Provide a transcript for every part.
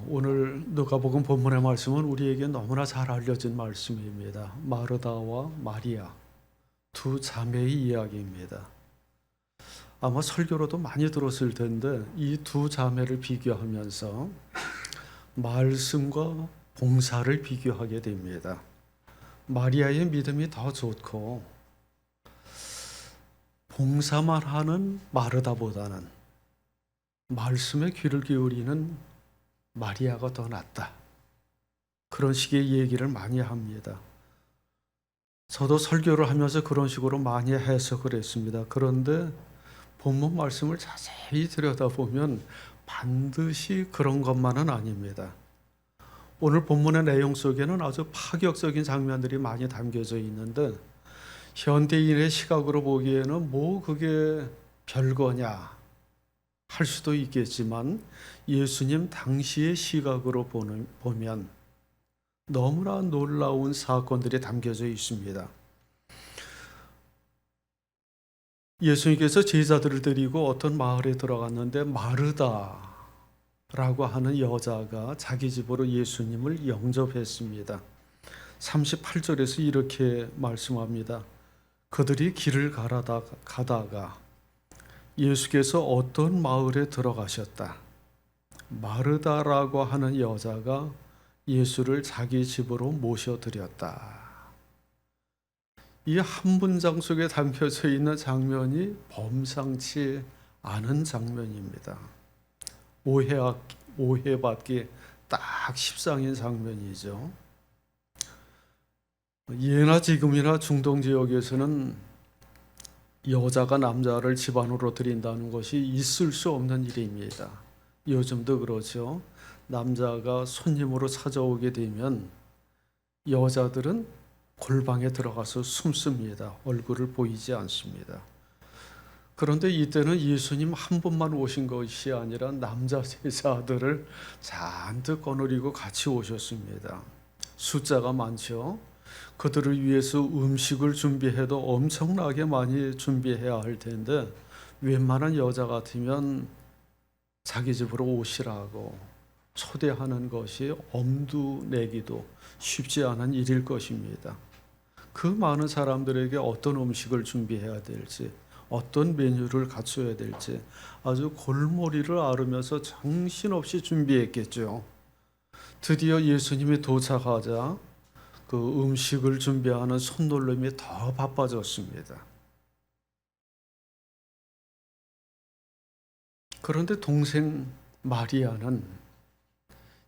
오늘 누가복음 본문의 말씀은 우리에게 너무나 잘 알려진 말씀입니다. 마르다와 마리아 두 자매의 이야기입니다. 아마 설교로도 많이 들었을 텐데 이 두 자매를 비교하면서 말씀과 봉사를 비교하게 됩니다. 마리아의 믿음이 더 좋고 봉사만 하는 마르다보다는 말씀에 귀를 기울이는 마리아가 더 낫다. 그런 식의 얘기를 많이 합니다. 저도 설교를 하면서 그런 식으로 많이 해석을 했습니다. 그런데 본문 말씀을 자세히 들여다보면 반드시 그런 것만은 아닙니다. 오늘 본문의 내용 속에는 아주 파격적인 장면들이 많이 담겨져 있는데 현대인의 시각으로 보기에는 뭐 그게 별거냐 할 수도 있겠지만 예수님 당시의 시각으로 보면 너무나 놀라운 사건들이 담겨져 있습니다. 예수님께서 제자들을 데리고 어떤 마을에 들어갔는데 마르다라고 하는 여자가 자기 집으로 예수님을 영접했습니다. 38절에서 이렇게 말씀합니다. 그들이 길을 가다가 예수께서 어떤 마을에 들어가셨다. 마르다라고 하는 여자가 예수를 자기 집으로 모셔드렸다. 이 한 문장 속에 담겨져 있는 장면이 범상치 않은 장면입니다. 오해받기 딱 십상인 장면이죠. 예나 지금이나 중동 지역에서는 여자가 남자를 집 안으로 들인다는 것이 있을 수 없는 일입니다. 요즘도 그렇죠. 남자가 손님으로 찾아오게 되면 여자들은 골방에 들어가서 숨습니다. 얼굴을 보이지 않습니다. 그런데 이때는 예수님 한 분만 오신 것이 아니라 남자 제자들을 잔뜩 거느리고 같이 오셨습니다. 숫자가 많죠. 그들을 위해서 음식을 준비해도 엄청나게 많이 준비해야 할 텐데 웬만한 여자 같으면 자기 집으로 오시라고 초대하는 것이 엄두 내기도 쉽지 않은 일일 것입니다. 그 많은 사람들에게 어떤 음식을 준비해야 될지, 어떤 메뉴를 갖춰야 될지 아주 골머리를 앓으면서 정신없이 준비했겠죠. 드디어 예수님이 도착하자 그 음식을 준비하는 손놀림이 더 바빠졌습니다. 그런데 동생 마리아는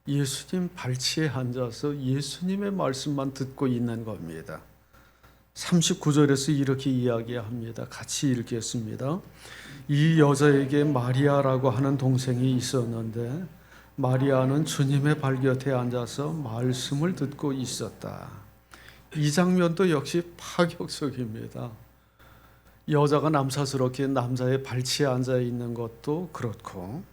예수님 발치에 앉아서 예수님의 말씀만 듣고 있는 겁니다. 39절에서 이렇게 이야기합니다. 같이 읽겠습니다. 이 여자에게 마리아라고 하는 동생이 있었는데 마리아는 주님의 발 곁에 앉아서 말씀을 듣고 있었다. 이 장면도 역시 파격적입니다. 여자가 남사스럽게 남자의 발치에 앉아 있는 것도 그렇고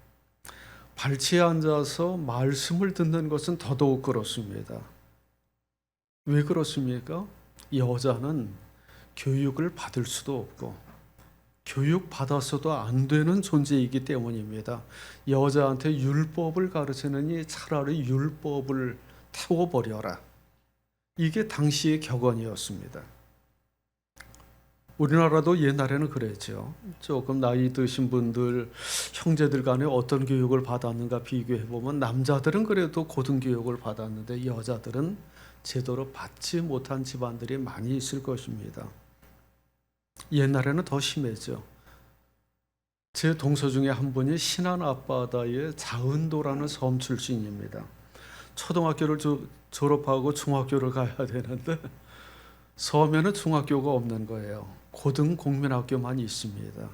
발치에 앉아서 말씀을 듣는 것은 더더욱 그렇습니다. 왜 그렇습니까? 여자는 교육을 받을 수도 없고 교육받았어도 안 되는 존재이기 때문입니다. 여자한테 율법을 가르치느니 차라리 율법을 태워버려라. 이게 당시의 격언이었습니다. 우리나라도 옛날에는 그랬죠. 조금 나이 드신 분들, 형제들 간에 어떤 교육을 받았는가 비교해보면 남자들은 그래도 고등교육을 받았는데 여자들은 제대로 받지 못한 집안들이 많이 있을 것입니다. 옛날에는 더 심했죠. 제 동서 중에 한 분이 신안 앞바다의 자은도라는 섬 출신입니다. 초등학교를 졸업하고 중학교를 가야 되는데 섬에는 중학교가 없는 거예요. 고등 국민학교만 있습니다.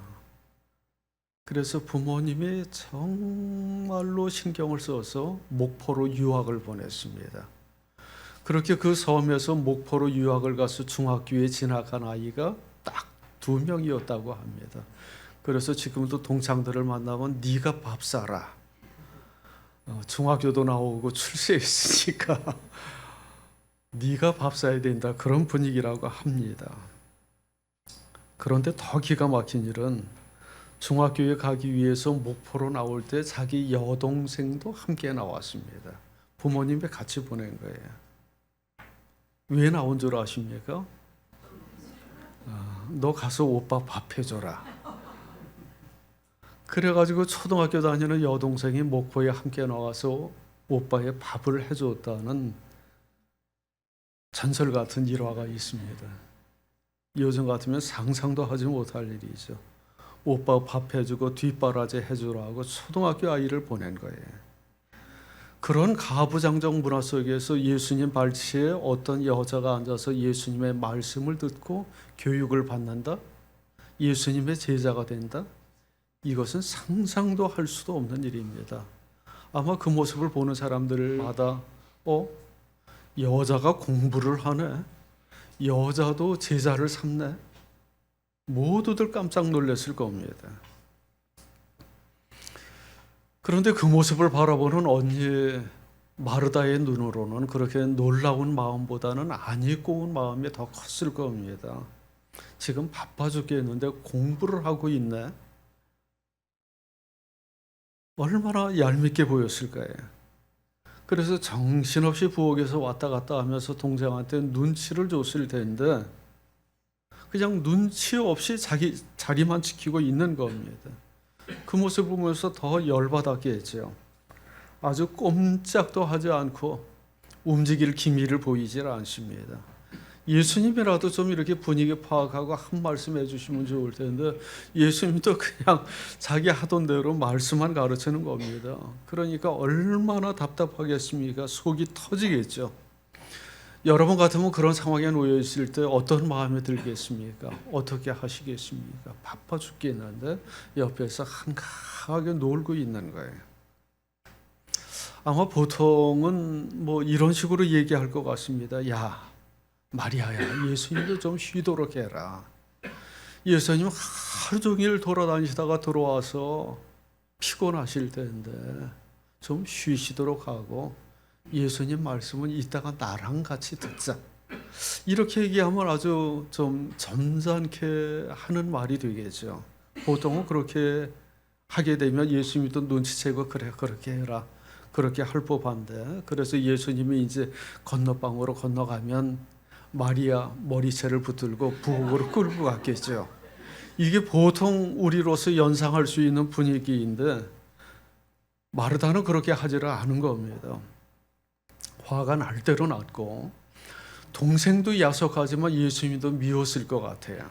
그래서 부모님이 정말로 신경을 써서 목포로 유학을 보냈습니다. 그렇게 그 섬에서 목포로 유학을 가서 중학교에 진학한 아이가 딱 2명이었다고 합니다. 그래서 지금도 동창들을 만나면 네가 밥 사라. 중학교도 나오고 출세했으니까 네가 밥 사야 된다. 그런 분위기라고 합니다. 그런데 더 기가 막힌 일은 중학교에 가기 위해서 목포로 나올 때 자기 여동생도 함께 나왔습니다. 부모님이 같이 보낸 거예요. 왜 나온 줄 아십니까? 너 가서 오빠 밥 해줘라. 그래가지고 초등학교 다니는 여동생이 목포에 함께 나와서 오빠의 밥을 해줬다는 전설 같은 일화가 있습니다. 요즘 같으면 상상도 하지 못할 일이죠. 오빠 밥 해주고 뒷바라지 해주라고 초등학교 아이를 보낸 거예요. 그런 가부장적 문화 속에서 예수님 발치에 어떤 여자가 앉아서 예수님의 말씀을 듣고 교육을 받는다? 예수님의 제자가 된다? 이것은 상상도 할 수도 없는 일입니다. 아마 그 모습을 보는 사람들마다 여자가 공부를 하네? 여자도 제자를 삼네? 모두들 깜짝 놀랐을 겁니다. 그런데 그 모습을 바라보는 언니 마르다의 눈으로는 그렇게 놀라운 마음보다는 안타까운 마음이 더 컸을 겁니다. 지금 바빠 죽겠는데 공부를 하고 있네? 얼마나 얄밉게 보였을 거예요. 그래서 정신없이 부엌에서 왔다 갔다 하면서 동생한테 눈치를 줬을 텐데 그냥 눈치 없이 자기 자리만 지키고 있는 겁니다. 그 모습을 보면서 더 열받았겠죠. 아주 꼼짝도 하지 않고 움직일 기미를 보이질 않습니다. 예수님이라도 좀 이렇게 분위기 파악하고 한 말씀 해주시면 좋을 텐데 예수님도 그냥 자기 하던 대로 말씀만 가르치는 겁니다. 그러니까 얼마나 답답하겠습니까? 속이 터지겠죠. 여러분 같으면 그런 상황에 놓여 있을 때 어떤 마음이 들겠습니까? 어떻게 하시겠습니까? 바빠 죽겠는데 옆에서 한가하게 놀고 있는 거예요. 아마 보통은 뭐 이런 식으로 얘기할 것 같습니다. 야, 마리아야, 예수님도 좀 쉬도록 해라. 예수님 하루 종일 돌아다니시다가 들어와서 피곤하실 텐데 좀 쉬시도록 하고 예수님 말씀은 이따가 나랑 같이 듣자. 이렇게 얘기하면 아주 좀 점잖게 하는 말이 되겠죠. 보통은 그렇게 하게 되면 예수님도 눈치채고 그래 그렇게 해라. 그렇게 할 법한데 그래서 예수님이 이제 건너방으로 건너가면 마리아 머리채를 붙들고 부엌으로 끌고 갔겠죠. 이게 보통 우리로서 연상할 수 있는 분위기인데 마르다는 그렇게 하지를 않은 겁니다. 화가 날 대로 났고 동생도 야속하지만 예수님도 미웠을 것 같아요.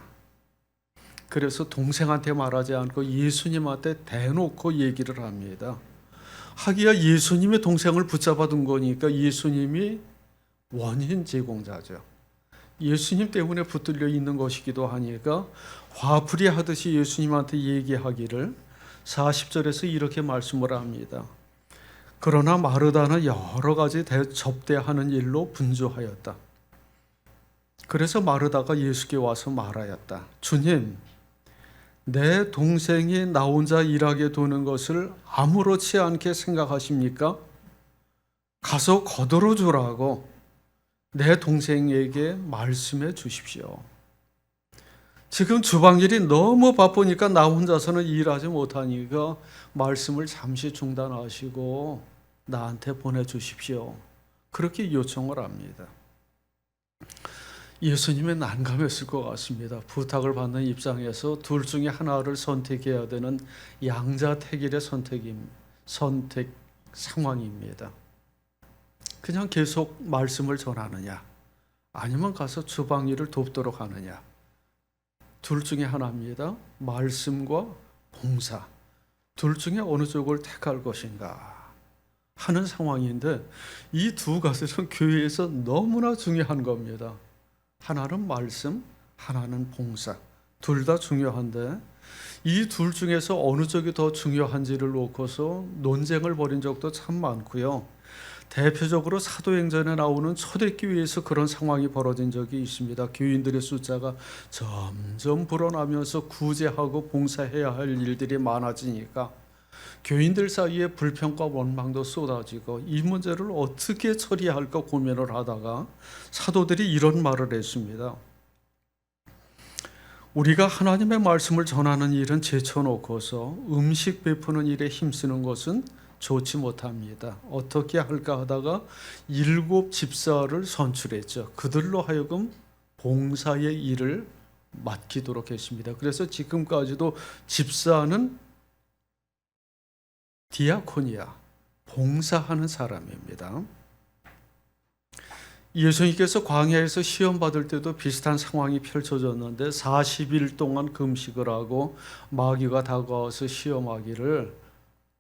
그래서 동생한테 말하지 않고 예수님한테 대놓고 얘기를 합니다. 하기야 예수님의 동생을 붙잡아 둔 거니까 예수님이 원인 제공자죠. 예수님 때문에 붙들려 있는 것이기도 하니까 화풀이 하듯이 예수님한테 얘기하기를 40절에서 이렇게 말씀을 합니다. 그러나 마르다는 여러 가지 접대하는 일로 분주하였다. 그래서 마르다가 예수께 와서 말하였다. 주님, 내 동생이 나 혼자 일하게 두는 것을 아무렇지 않게 생각하십니까? 가서 거들어 주라고 내 동생에게 말씀해 주십시오. 지금 주방 일이 너무 바쁘니까 나 혼자서는 일하지 못하니까 말씀을 잠시 중단하시고 나한테 보내주십시오. 그렇게 요청을 합니다. 예수님은 난감했을 것 같습니다. 부탁을 받는 입장에서 둘 중에 하나를 선택해야 되는 양자택일의 선택 상황입니다. 그냥 계속 말씀을 전하느냐 아니면 가서 주방 일을 돕도록 하느냐 둘 중에 하나입니다. 말씀과 봉사 둘 중에 어느 쪽을 택할 것인가 하는 상황인데 이 두 가지는 교회에서 너무나 중요한 겁니다. 하나는 말씀, 하나는 봉사. 둘 다 중요한데 이 둘 중에서 어느 쪽이 더 중요한지를 놓고서 논쟁을 벌인 적도 참 많고요. 대표적으로 사도행전에 나오는 초대교회에서 그런 상황이 벌어진 적이 있습니다. 교인들의 숫자가 점점 불어나면서 구제하고 봉사해야 할 일들이 많아지니까 교인들 사이에 불평과 원망도 쏟아지고 이 문제를 어떻게 처리할까 고민을 하다가 사도들이 이런 말을 했습니다. 우리가 하나님의 말씀을 전하는 일은 제쳐놓고서 음식 베푸는 일에 힘쓰는 것은 좋지 못합니다. 어떻게 할까 하다가 7 집사를 선출했죠. 그들로 하여금 봉사의 일을 맡기도록 했습니다. 그래서 지금까지도 집사는 디아코니아, 봉사하는 사람입니다. 예수님께서 광야에서 시험 받을 때도 비슷한 상황이 펼쳐졌는데 40일 동안 금식을 하고 마귀가 다가와서 시험하기를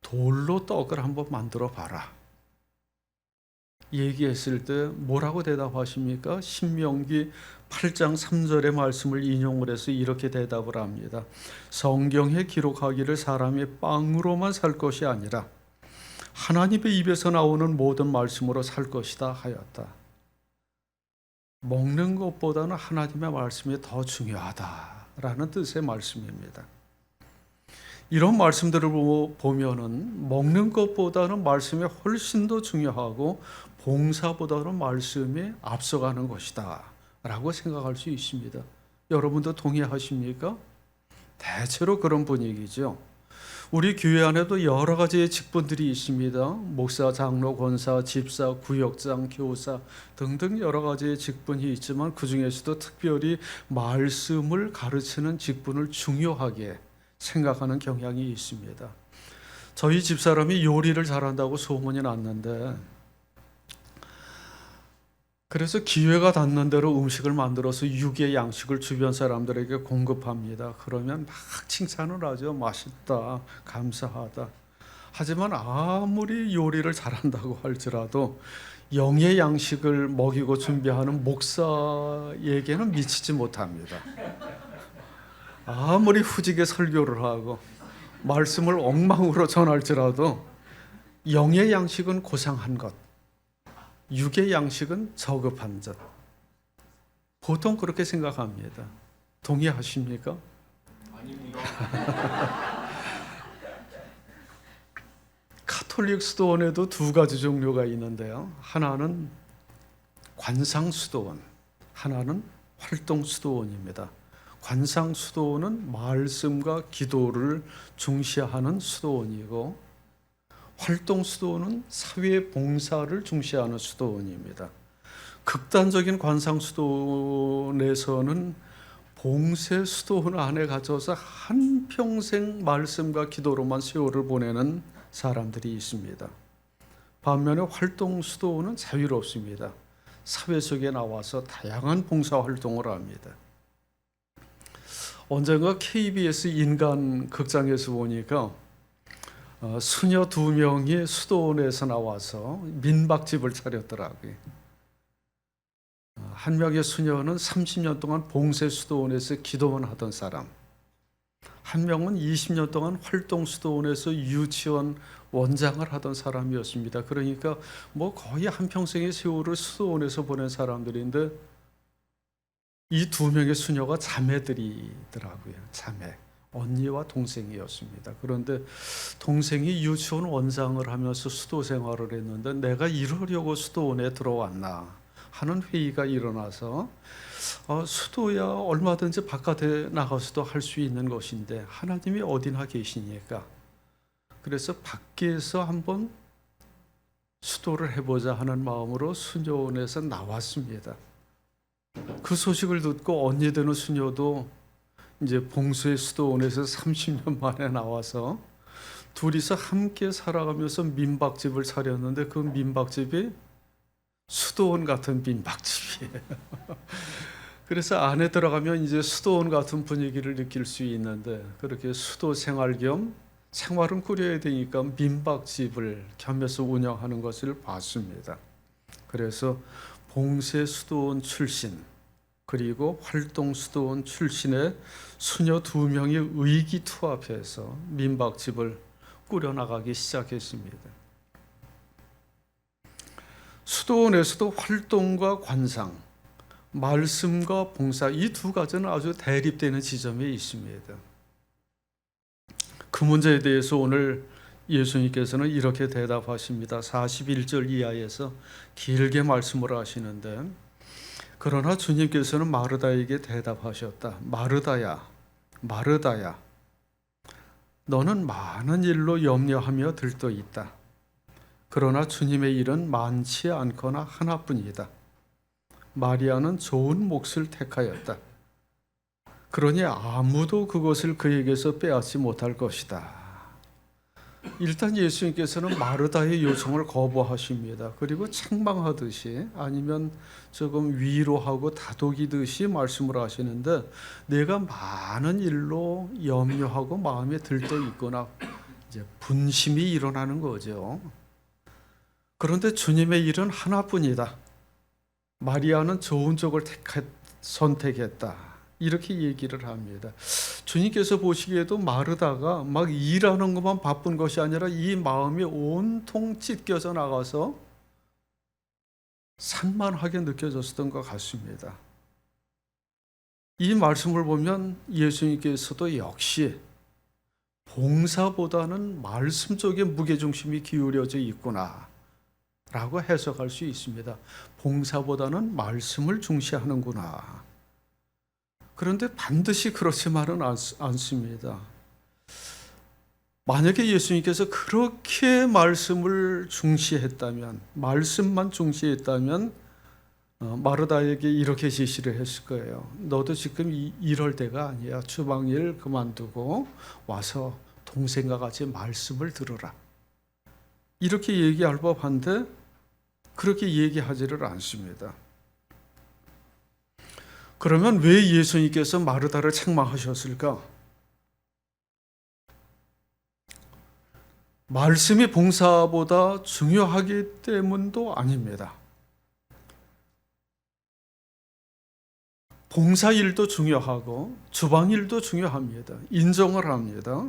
돌로 떡을 한번 만들어 봐라 얘기했을 때 뭐라고 대답하십니까? 신명기 8장 3절의 말씀을 인용을 해서 이렇게 대답을 합니다. 성경에 기록하기를 사람이 빵으로만 살 것이 아니라 하나님의 입에서 나오는 모든 말씀으로 살 것이다 하였다. 먹는 것보다는 하나님의 말씀이 더 중요하다라는 뜻의 말씀입니다. 이런 말씀들을 보면은 먹는 것보다는 말씀이 훨씬 더 중요하고 봉사보다는 말씀이 앞서가는 것이다 라고 생각할 수 있습니다. 여러분도 동의하십니까? 대체로 그런 분위기죠. 우리 교회 안에도 여러 가지의 직분들이 있습니다. 목사, 장로, 권사, 집사, 구역장, 교사 등등 여러 가지의 직분이 있지만 그 중에서도 특별히 말씀을 가르치는 직분을 중요하게 생각하는 경향이 있습니다. 저희 집사람이 요리를 잘한다고 소문이 났는데 그래서 기회가 닿는 대로 음식을 만들어서 육의 양식을 주변 사람들에게 공급합니다. 그러면 막 칭찬을 하죠. 맛있다, 감사하다. 하지만 아무리 요리를 잘한다고 할지라도 영의 양식을 먹이고 준비하는 목사에게는 미치지 못합니다. 아무리 후지게 설교를 하고 말씀을 엉망으로 전할지라도 영의 양식은 고상한 것, 육의 양식은 저급한 것. 보통 그렇게 생각합니다. 동의하십니까? 아닙니다. 가톨릭 수도원에도 2가지 종류가 있는데요. 하나는 관상 수도원, 하나는 활동 수도원입니다. 관상 수도원은 말씀과 기도를 중시하는 수도원이고 활동 수도원은 사회 봉사를 중시하는 수도원입니다. 극단적인 관상 수도원에서는 봉쇄 수도원 안에 갇혀서 한평생 말씀과 기도로만 세월을 보내는 사람들이 있습니다. 반면에 활동 수도원은 자유롭습니다. 사회 속에 나와서 다양한 봉사 활동을 합니다. 언젠가 KBS 인간 극장에서 보니까 수녀 2명이 수도원에서 나와서 민박집을 차렸더라고요. 한 명의 수녀는 30년 동안 봉쇄 수도원에서 기도만 하던 사람, 한 명은 20년 동안 활동 수도원에서 유치원 원장을 하던 사람이었습니다. 그러니까 뭐 거의 한평생의 세월을 수도원에서 보낸 사람들인데 이 2명의 수녀가 자매들이더라고요. 자매, 언니와 동생이었습니다. 그런데 동생이 유치원 원장을 하면서 수도 생활을 했는데 내가 이러려고 수도원에 들어왔나 하는 회의가 일어나서 수도야 얼마든지 바깥에 나가서도 할 수 있는 것인데 하나님이 어디나 계시니까 그래서 밖에서 한번 수도를 해보자 하는 마음으로 수녀원에서 나왔습니다. 그 소식을 듣고 언니 되는 수녀도 이제 봉쇄 수도원에서 30년 만에 나와서 둘이서 함께 살아가면서 민박집을 차렸는데 그 민박집이 수도원 같은 민박집이에요. 그래서 안에 들어가면 이제 수도원 같은 분위기를 느낄 수 있는데 그렇게 수도 생활 겸 생활은 꾸려야 되니까 민박집을 겸해서 운영하는 것을 봤습니다. 그래서 봉쇄 수도원 출신 그리고 활동 수도원 출신의 수녀 2명이 의기투합해서 민박집을 꾸려나가기 시작했습니다. 수도원에서도 활동과 관상, 말씀과 봉사 이 2가지는 아주 대립되는 지점에 있습니다. 그 문제에 대해서 오늘 예수님께서는 이렇게 대답하십니다. 41절 이하에서 길게 말씀을 하시는데 그 그러나 주님께서는 마르다에게 대답하셨다. 마르다야, 마르다야, 너는 많은 일로 염려하며 들떠 있다. 그러나 주님의 일은 많지 않거나 하나뿐이다. 마리아는 좋은 몫을 택하였다. 그러니 아무도 그것을 그에게서 빼앗지 못할 것이다. 일단 예수님께서는 마르다의 요청을 거부하십니다. 그리고 책망하듯이 아니면 조금 위로하고 다독이듯이 말씀을 하시는데, 내가 많은 일로 염려하고 마음에 들떠 있거나 이제 분심이 일어나는 거죠. 그런데 주님의 일은 하나뿐이다. 마리아는 좋은 쪽을 선택했다. 이렇게 얘기를 합니다. 주님께서 보시기에도 마르다가 막 일하는 것만 바쁜 것이 아니라 이 마음이 온통 찢겨져 나가서 산만하게 느껴졌던 것 같습니다. 이 말씀을 보면 예수님께서도 역시 봉사보다는 말씀 쪽에 무게중심이 기울여져 있구나 라고 해석할 수 있습니다. 봉사보다는 말씀을 중시하는구나. 그런데 반드시 그렇지만은 않습니다. 만약에 예수님께서 그렇게 말씀을 중시했다면, 말씀만 중시했다면 마르다에게 이렇게 지시를 했을 거예요. 너도 지금 이럴 때가 아니야. 주방일 그만두고 와서 동생과 같이 말씀을 들으라. 이렇게 얘기할 법한데 그렇게 얘기하지를 않습니다. 그러면 왜 예수님께서 마르다를 책망하셨을까? 말씀이 봉사보다 중요하기 때문도 아닙니다. 봉사 일도 중요하고 주방 일도 중요합니다. 인정을 합니다.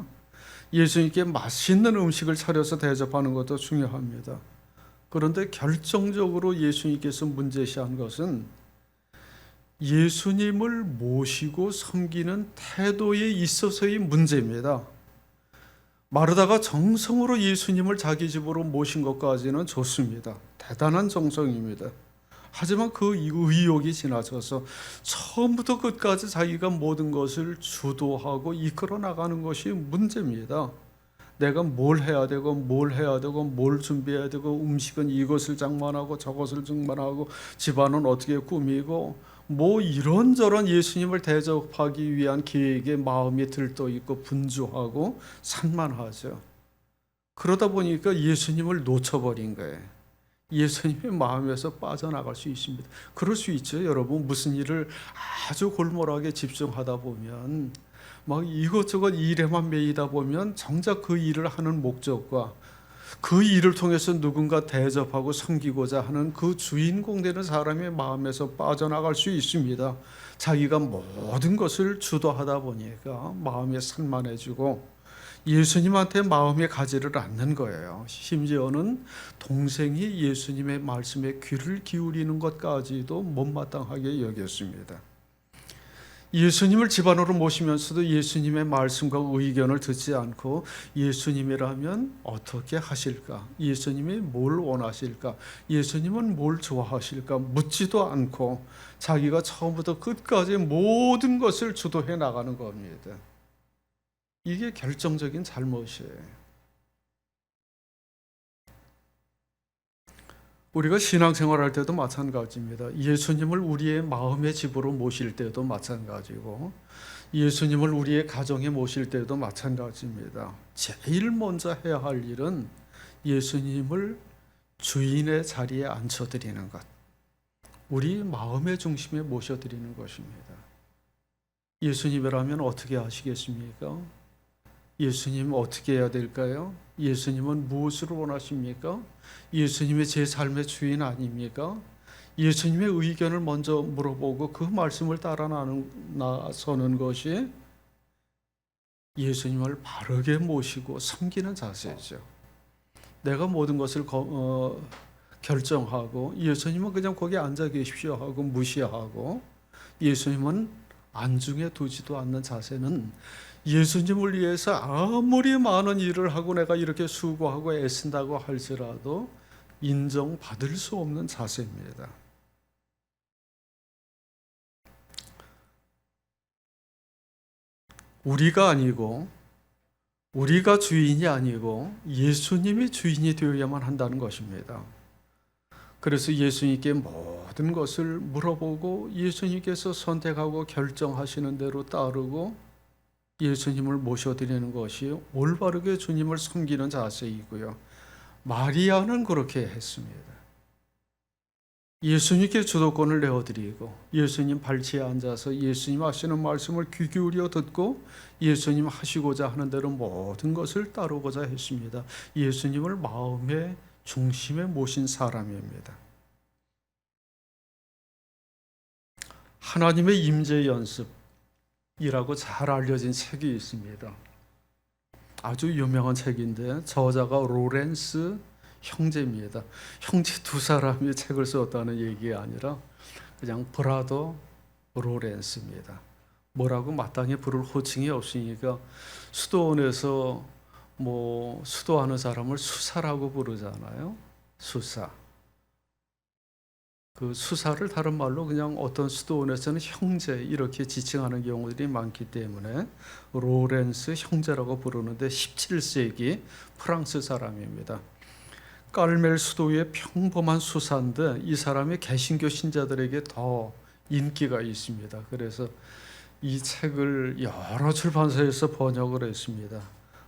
예수님께 맛있는 음식을 차려서 대접하는 것도 중요합니다. 그런데 결정적으로 예수님께서 문제시한 것은 예수님을 모시고 섬기는 태도에 있어서의 문제입니다. 마르다가 정성으로 예수님을 자기 집으로 모신 것까지는 좋습니다. 대단한 정성입니다. 하지만 그 의욕이 지나쳐서 처음부터 끝까지 자기가 모든 것을 주도하고 이끌어 나가는 것이 문제입니다. 내가 뭘 해야 되고 뭘 준비해야 되고 음식은 이것을 장만하고 저것을 장만하고 집안은 어떻게 꾸미고 뭐 이런저런 예수님을 대접하기 위한 계획에 마음이 들떠 있고 분주하고 산만하죠. 그러다 보니까 예수님을 놓쳐버린 거예요. 예수님의 마음에서 빠져나갈 수 있습니다. 그럴 수 있죠. 여러분, 무슨 일을 아주 골몰하게 집중하다 보면 막 이것저것 일에만 매이다 보면 정작 그 일을 하는 목적과 그 일을 통해서 누군가 대접하고 섬기고자 하는 그 주인공 되는 사람의 마음에서 빠져나갈 수 있습니다. 자기가 모든 것을 주도하다 보니까 마음이 산만해지고 예수님한테 마음이 가지를 않는 거예요. 심지어는 동생이 예수님의 말씀에 귀를 기울이는 것까지도 못마땅하게 여겼습니다. 예수님을 집안으로 모시면서도 예수님의 말씀과 의견을 듣지 않고 예수님이라면 어떻게 하실까? 예수님이 뭘 원하실까? 예수님은 뭘 좋아하실까? 묻지도 않고 자기가 처음부터 끝까지 모든 것을 주도해 나가는 겁니다. 이게 결정적인 잘못이에요. 우리가 신앙생활할 때도 마찬가지입니다. 예수님을 우리의 마음의 집으로 모실 때도 마찬가지고 예수님을 우리의 가정에 모실 때도 마찬가지입니다. 제일 먼저 해야 할 일은 예수님을 주인의 자리에 앉혀드리는 것, 우리 마음의 중심에 모셔드리는 것입니다. 예수님이라면 어떻게 하시겠습니까? 예수님 어떻게 해야 될까요? 예수님은 무엇을 원하십니까? 예수님이 제 삶의 주인 아닙니까? 예수님의 의견을 먼저 물어보고 그 말씀을 따라 나서는 것이 예수님을 바르게 모시고 섬기는 자세죠. 내가 모든 것을 결정하고 예수님은 그냥 거기 앉아 계십시오 하고 무시하고 예수님은 안중에 두지도 않는 자세는 예수님을 위해서 아무리 많은 일을 하고 내가 이렇게 수고하고 애쓴다고 할지라도 인정받을 수 없는 자세입니다. 우리가 아니고 우리가 주인이 아니고 예수님이 주인이 되어야만 한다는 것입니다. 그래서 예수님께 모든 것을 물어보고 예수님께서 선택하고 결정하시는 대로 따르고 예수님을 모셔드리는 것이 올바르게 주님을 섬기는 자세이고요. 마리아는 그렇게 했습니다. 예수님께 주도권을 내어드리고 예수님 발치에 앉아서 예수님 하시는 말씀을 귀 기울여 듣고 예수님 하시고자 하는 대로 모든 것을 따르고자 했습니다. 예수님을 마음의 중심에 모신 사람입니다. 하나님의 임재 연습이라고 잘 알려진 책이 있습니다. 아주 유명한 책인데 저자가 로렌스 형제입니다. 형제 두 사람이 책을 썼다는 얘기가 아니라 그냥 브라더 로렌스입니다. 뭐라고 마땅히 부를 호칭이 없으니까 수도원에서 수도하는 사람을 수사라고 부르잖아요. 수사. 그 수사를 다른 말로 그냥 어떤 수도원에서는 형제 이렇게 지칭하는 경우들이 많기 때문에 로렌스 형제라고 부르는데 17세기 프랑스 사람입니다. 깔멜 수도의 평범한 수사인데 이 사람이 개신교 신자들에게 더 인기가 있습니다. 그래서 이 책을 여러 출판사에서 번역을 했습니다.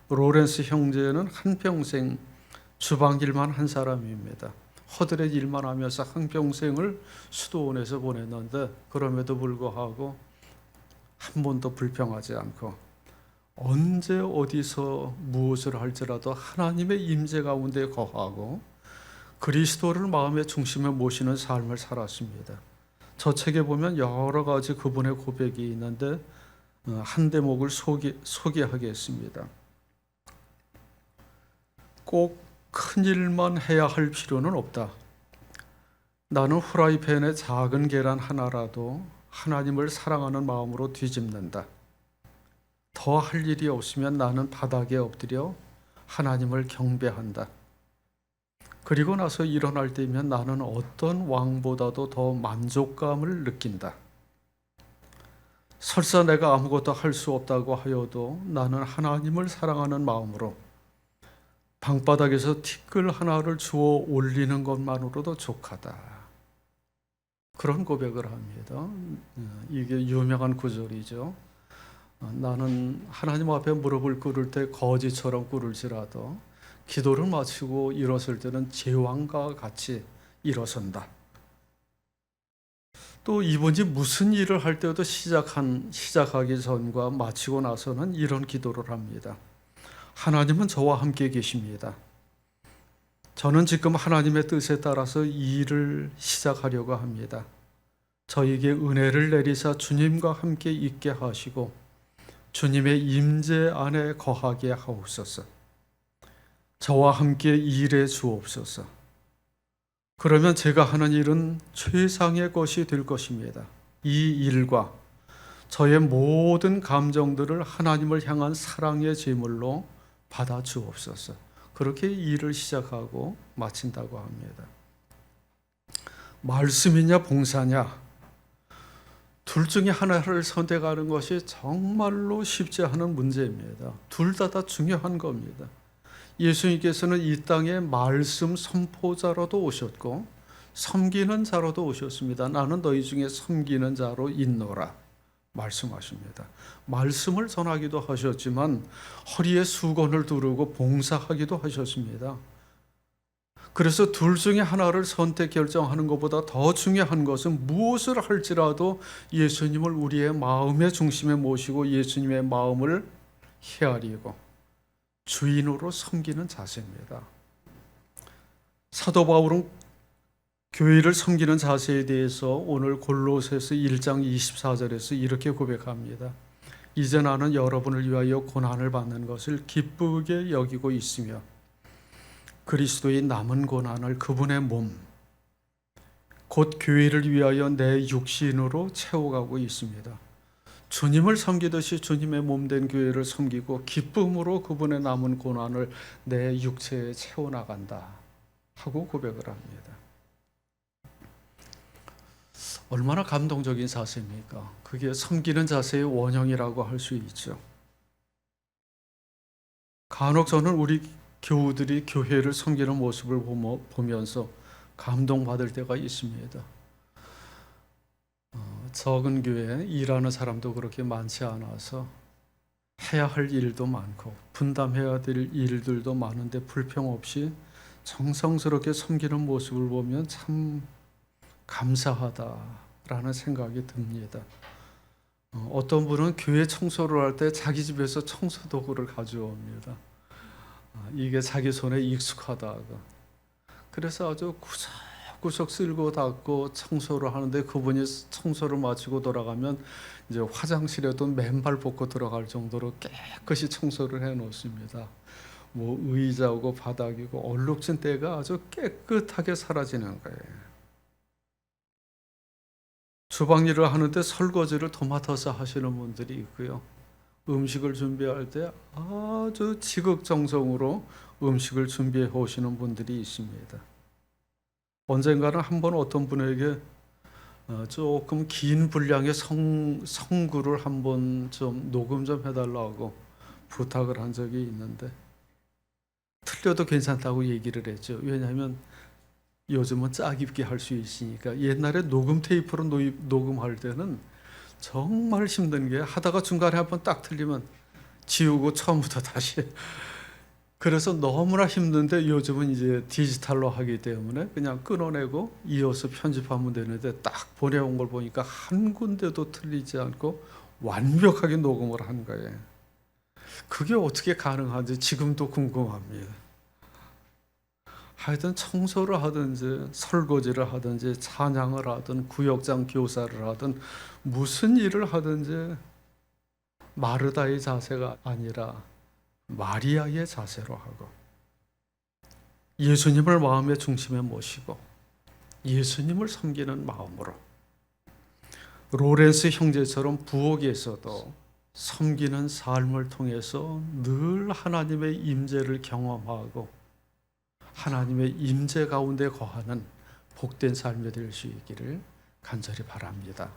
로렌스 형제는 한평생 주방일만 한 사람입니다. 허들의 일만 하면서 한평생을 수도원에서 보냈는데 그럼에도 불구하고 한 번도 불평하지 않고 언제 어디서 무엇을 할지라도 하나님의 임재 가운데 거하고 그리스도를 마음의 중심에 모시는 삶을 살았습니다. 저 책에 보면 여러 가지 그분의 고백이 있는데 한 대목을 소개하겠습니다. 꼭 큰 일만 해야 할 필요는 없다. 나는 후라이팬에 작은 계란 하나라도 하나님을 사랑하는 마음으로 뒤집는다. 더 할 일이 없으면 나는 바닥에 엎드려 하나님을 경배한다. 그리고 나서 일어날 때면 나는 어떤 왕보다도 더 만족감을 느낀다. 설사 내가 아무것도 할 수 없다고 하여도 나는 하나님을 사랑하는 마음으로 방바닥에서 티끌 하나를 주워 올리는 것만으로도 족하다. 그런 고백을 합니다. 이게 유명한 구절이죠. 나는 하나님 앞에 무릎을 꿇을 때 거지처럼 꿇을지라도 기도를 마치고 일어설 때는 제왕과 같이 일어선다. 또 이분이 무슨 일을 할 때도 시작하기 전과 마치고 나서는 이런 기도를 합니다. 하나님은 저와 함께 계십니다. 저는 지금 하나님의 뜻에 따라서 이 일을 시작하려고 합니다. 저에게 은혜를 내리사 주님과 함께 있게 하시고 주님의 임재 안에 거하게 하옵소서. 저와 함께 일해 주옵소서. 그러면 제가 하는 일은 최상의 것이 될 것입니다. 이 일과 저의 모든 감정들을 하나님을 향한 사랑의 제물로 받아 주옵소서. 그렇게 일을 시작하고 마친다고 합니다. 말씀이냐 봉사냐, 둘 중에 하나를 선택하는 것이 정말로 쉽지 않은 문제입니다. 둘 다 중요한 겁니다. 예수님께서는 이 땅에 말씀 선포자로도 오셨고 섬기는 자로도 오셨습니다. 나는 너희 중에 섬기는 자로 있노라 말씀하십니다. 말씀을 전하기도 하셨지만 허리에 수건을 두르고 봉사하기도 하셨습니다. 그래서 둘 중에 하나를 선택 결정하는 것보다 더 중요한 것은 무엇을 할지라도 예수님을 우리의 마음의 중심에 모시고 예수님의 마음을 헤아리고 주인으로 섬기는 자세입니다. 사도 바울은 교회를 섬기는 자세에 대해서 오늘 골로새서 1장 24절에서 이렇게 고백합니다. 이제 나는 여러분을 위하여 고난을 받는 것을 기쁘게 여기고 있으며 그리스도의 남은 고난을 그분의 몸, 곧 교회를 위하여 내 육신으로 채워가고 있습니다. 주님을 섬기듯이 주님의 몸된 교회를 섬기고 기쁨으로 그분의 남은 고난을 내 육체에 채워나간다 하고 고백을 합니다. 얼마나 감동적인 자세입니까? 그게 섬기는 자세의 원형이라고 할 수 있죠. 간혹 저는 우리 교우들이 교회를 섬기는 모습을 보면서 감동받을 때가 있습니다. 적은 교회 일하는 사람도 그렇게 많지 않아서 해야 할 일도 많고 분담해야 될 일들도 많은데 불평 없이 정성스럽게 섬기는 모습을 보면 참 감사하다라는 생각이 듭니다. 어떤 분은 교회 청소를 할 때 자기 집에서 청소 도구를 가져옵니다. 이게 자기 손에 익숙하다고. 그래서 아주 구석구석 쓸고 닦고 청소를 하는데 그분이 청소를 마치고 돌아가면 이제 화장실에도 맨발 벗고 들어갈 정도로 깨끗이 청소를 해 놓습니다. 뭐 의자고 바닥이고 얼룩진 때가 아주 깨끗하게 사라지는 거예요. 주방 일을 하는데 설거지를 도맡아서 하시는 분들이 있고요. 음식을 준비할 때 아주 지극정성으로 음식을 준비해 오시는 분들이 있습니다. 언젠가는 한번 어떤 분에게 조금 긴 분량의 성구를 한번 좀 녹음 좀 해달라고 부탁을 한 적이 있는데 틀려도 괜찮다고 얘기를 했죠. 왜냐하면 요즘은 짜깁기 할 수 있으니까. 옛날에 녹음 테이프로 녹음할 때는 정말 힘든 게 하다가 중간에 한번 딱 틀리면 지우고 처음부터 다시. 그래서 너무나 힘든데 요즘은 이제 디지털로 하기 때문에 그냥 끊어내고 이어서 편집하면 되는데 딱 보내온 걸 보니까 한 군데도 틀리지 않고 완벽하게 녹음을 한 거예요. 그게 어떻게 가능한지 지금도 궁금합니다. 하여튼 청소를 하든지 설거지를 하든지 찬양을 하든 구역장 교사를 하든 무슨 일을 하든지 마르다의 자세가 아니라 마리아의 자세로 하고 예수님을 마음의 중심에 모시고 예수님을 섬기는 마음으로 로렌스 형제처럼 부엌에서도 섬기는 삶을 통해서 늘 하나님의 임재를 경험하고 하나님의 임재 가운데 거하는 복된 삶이 될 수 있기를 간절히 바랍니다.